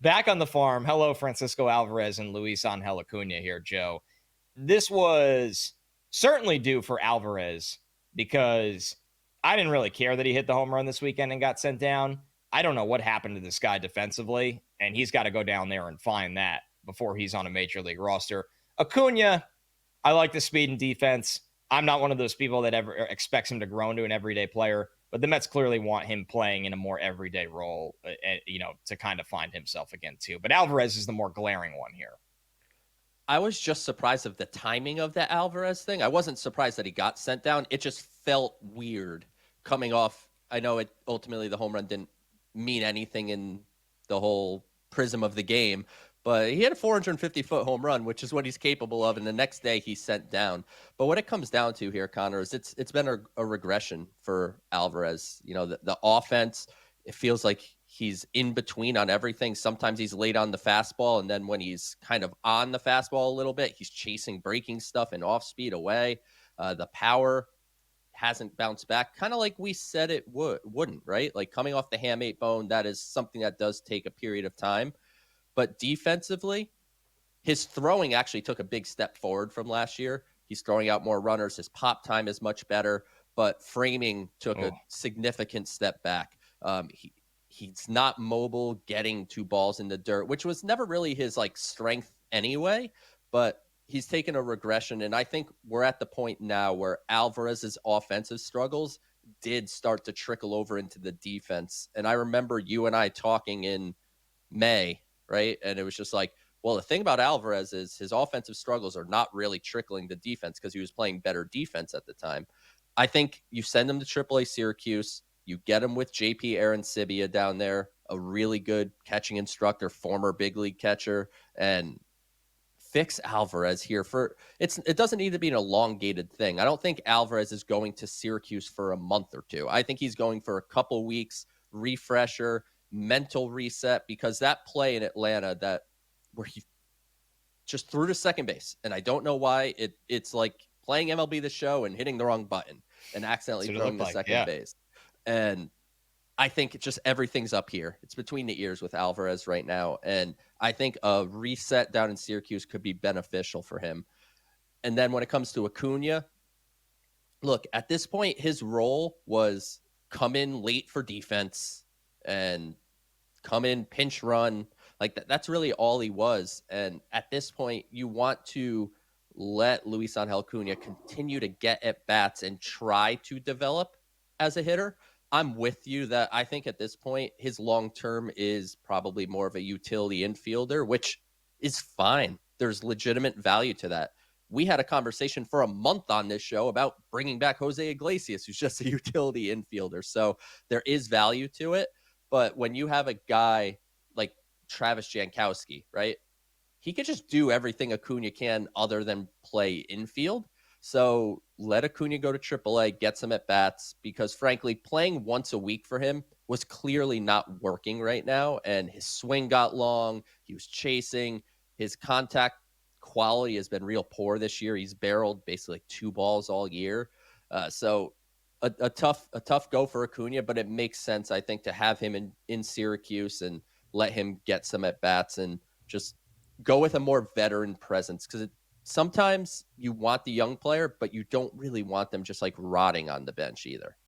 Back on the farm. Hello, Francisco Alvarez and Luisangel Acuna here, Joe. This was certainly due for Alvarez because I didn't really care that he hit the home run this weekend and got sent down. I don't know what happened to this guy defensively, and he's got to go down there and find that before he's on a major league roster. Acuna, I like the speed and defense. I'm not one of those people that ever expects him to grow into an everyday player, but the Mets clearly want him playing in a more everyday role, to kind of find himself again too. But Alvarez is the more glaring one here. I was just surprised of the timing of the Alvarez thing. I wasn't surprised that he got sent down. It just felt weird coming off. I know it ultimately the home run didn't mean anything in the whole prism of the game, but he had a 450-foot home run, which is what he's capable of. And the next day he's sent down. But what it comes down to here, Connor, is it's been a regression for Alvarez. The offense, it feels like he's in between on everything. Sometimes he's late on the fastball, and then when he's kind of on the fastball a little bit, he's chasing breaking stuff and off speed away. The power hasn't bounced back, kind of like we said it wouldn't, right? Like coming off the hamate bone, that is something that does take a period of time. But defensively, his throwing actually took a big step forward from last year. He's throwing out more runners. His pop time is much better, but framing took a significant step back. He's not mobile getting two balls in the dirt, which was never really his strength anyway, but he's taken a regression. And I think we're at the point now where Alvarez's offensive struggles did start to trickle over into the defense. And I remember you and I talking in May, right? And it was just like, well, the thing about Alvarez is his offensive struggles are not really trickling the defense because he was playing better defense at the time. I think you send him to Triple-A Syracuse, you get him with JP Arancibia down there, a really good catching instructor, former big league catcher, and fix Alvarez here it doesn't need to be an elongated thing. I don't think Alvarez is going to Syracuse for a month or two. I think he's going for a couple weeks, refresher, mental reset, because that play in Atlanta where he just threw to second base, and I don't know why it's like playing MLB The Show and hitting the wrong button and accidentally throwing to second base. And I think just everything's up here. It's between the ears with Alvarez right now. And I think a reset down in Syracuse could be beneficial for him. And then when it comes to Acuna, look, at this point, his role was come in late for defense and come in pinch run. That's really all he was. And at this point, you want to let Luisangel Acuna continue to get at bats and try to develop as a hitter. I'm with you that I think at this point, his long-term is probably more of a utility infielder, which is fine. There's legitimate value to that. We had a conversation for a month on this show about bringing back Jose Iglesias, who's just a utility infielder. So there is value to it. But when you have a guy like Travis Jankowski, right? He could just do everything Acuna can other than play infield. So let Acuna go to Triple-A, get some at-bats, because frankly, playing once a week for him was clearly not working right now. And his swing got long. He was chasing. His contact quality has been real poor this year. He's barreled basically 2 balls all year. So a tough go for Acuna, but it makes sense, I think, to have him in Syracuse and let him get some at-bats and just go with a more veteran presence, because sometimes you want the young player, but you don't really want them just rotting on the bench either.